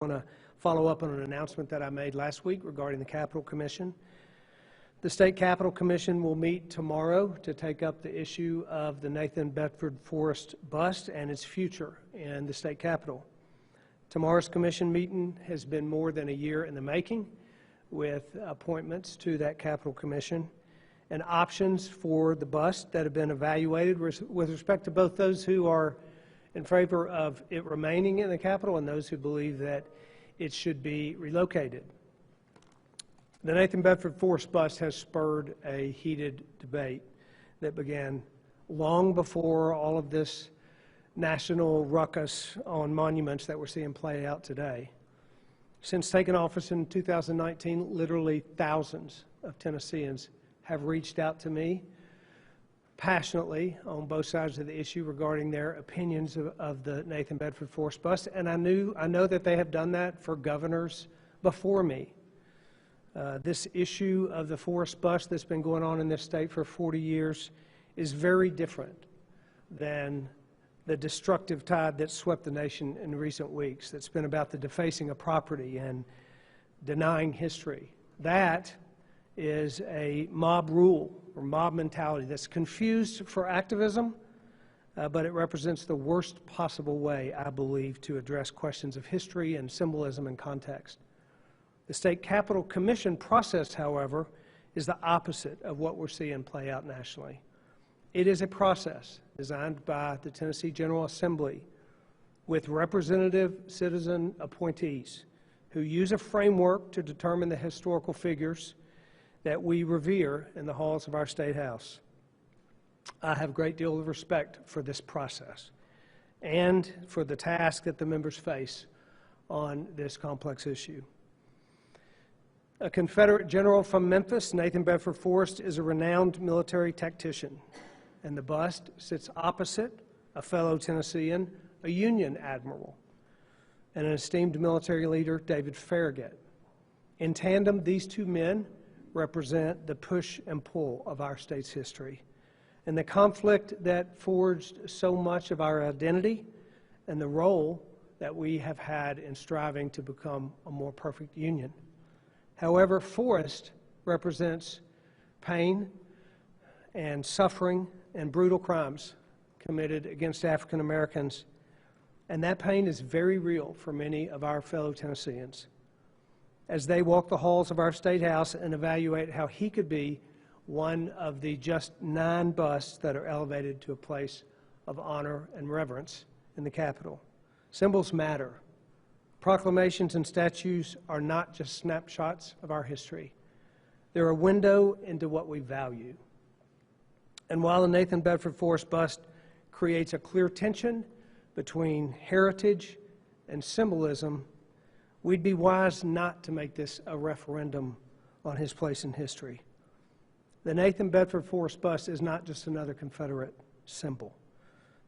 I want to follow up on an announcement that I made last week regarding the Capitol Commission. The State Capitol Commission will meet tomorrow to take up the issue of the Nathan Bedford Forrest bust and its future in the State Capitol. Tomorrow's Commission meeting has been more than a year in the making, with appointments to that Capitol Commission and options for the bust that have been evaluated with respect to both those who are in favor of it remaining in the Capitol and those who believe that it should be relocated. The Nathan Bedford Forrest bust has spurred a heated debate that began long before all of this national ruckus on monuments that we're seeing play out today. Since taking office in 2019, literally thousands of Tennesseans have reached out to me passionately on both sides of the issue regarding their opinions of the Nathan Bedford Forrest bust, and I know that they have done that for governors before me. This issue of the Forrest bust that's been going on in this state for 40 years is very different than the destructive tide that swept the nation in recent weeks, that's been about the defacing of property and denying history. That is a mob rule or mob mentality that's confused for activism, but it represents the worst possible way, I believe, to address questions of history and symbolism and context. The State Capitol Commission process, however, is the opposite of what we're seeing play out nationally. It is a process designed by the Tennessee General Assembly with representative citizen appointees who use a framework to determine the historical figures that we revere in the halls of our State House. I have a great deal of respect for this process and for the task that the members face on this complex issue. A Confederate general from Memphis, Nathan Bedford Forrest, is a renowned military tactician, and the bust sits opposite a fellow Tennessean, a Union admiral, and an esteemed military leader, David Farragut. In tandem, these two men represent the push and pull of our state's history and the conflict that forged so much of our identity and the role that we have had in striving to become a more perfect union. However, Forrest represents pain and suffering and brutal crimes committed against African Americans, and that pain is very real for many of our fellow Tennesseans as they walk the halls of our State House and evaluate how he could be one of the just 9 busts that are elevated to a place of honor and reverence in the Capitol. Symbols matter. Proclamations and statues are not just snapshots of our history. They're a window into what we value. And while the Nathan Bedford Forrest bust creates a clear tension between heritage and symbolism, we'd be wise not to make this a referendum on his place in history. The Nathan Bedford Forrest bust is not just another Confederate symbol.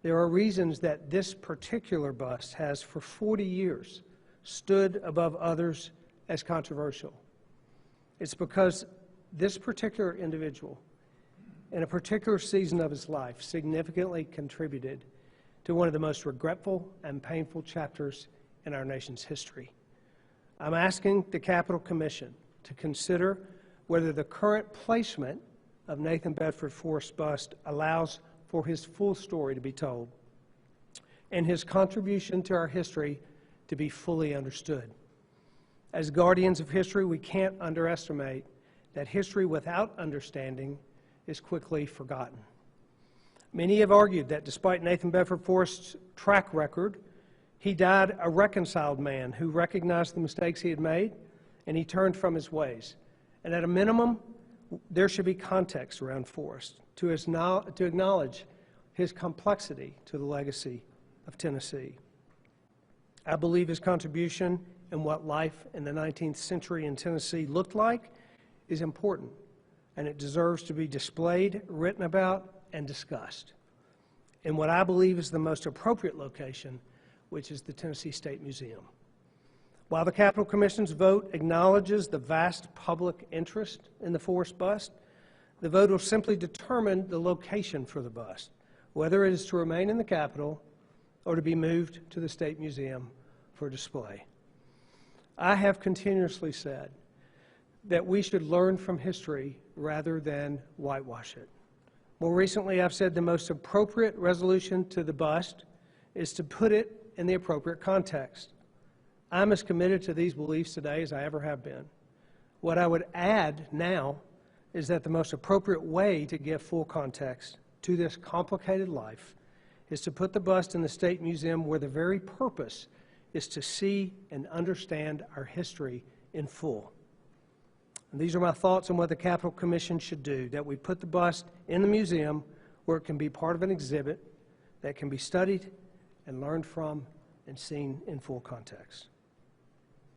There are reasons that this particular bust has, for 40 years, stood above others as controversial. It's because this particular individual, in a particular season of his life, significantly contributed to one of the most regretful and painful chapters in our nation's history. I'm asking the Capitol Commission to consider whether the current placement of Nathan Bedford Forrest bust allows for his full story to be told and his contribution to our history to be fully understood. As guardians of history, we can't underestimate that history without understanding is quickly forgotten. Many have argued that despite Nathan Bedford Forrest's track record, he died a reconciled man who recognized the mistakes he had made, and he turned from his ways. And at a minimum, there should be context around Forrest to acknowledge his complexity to the legacy of Tennessee. I believe his contribution in what life in the 19th century in Tennessee looked like is important, and it deserves to be displayed, written about, and discussed in what I believe is the most appropriate location, which is the Tennessee State Museum. While the Capitol Commission's vote acknowledges the vast public interest in the Forrest bust, the vote will simply determine the location for the bust, whether it is to remain in the Capitol or to be moved to the State Museum for display. I have continuously said that we should learn from history rather than whitewash it. More recently, I've said the most appropriate resolution to the bust is to put it in the appropriate context. I'm as committed to these beliefs today as I ever have been. What I would add now is that the most appropriate way to give full context to this complicated life is to put the bust in the State Museum, where the very purpose is to see and understand our history in full. And these are my thoughts on what the Capitol Commission should do, that we put the bust in the museum where it can be part of an exhibit that can be studied and learned from and seen in full context.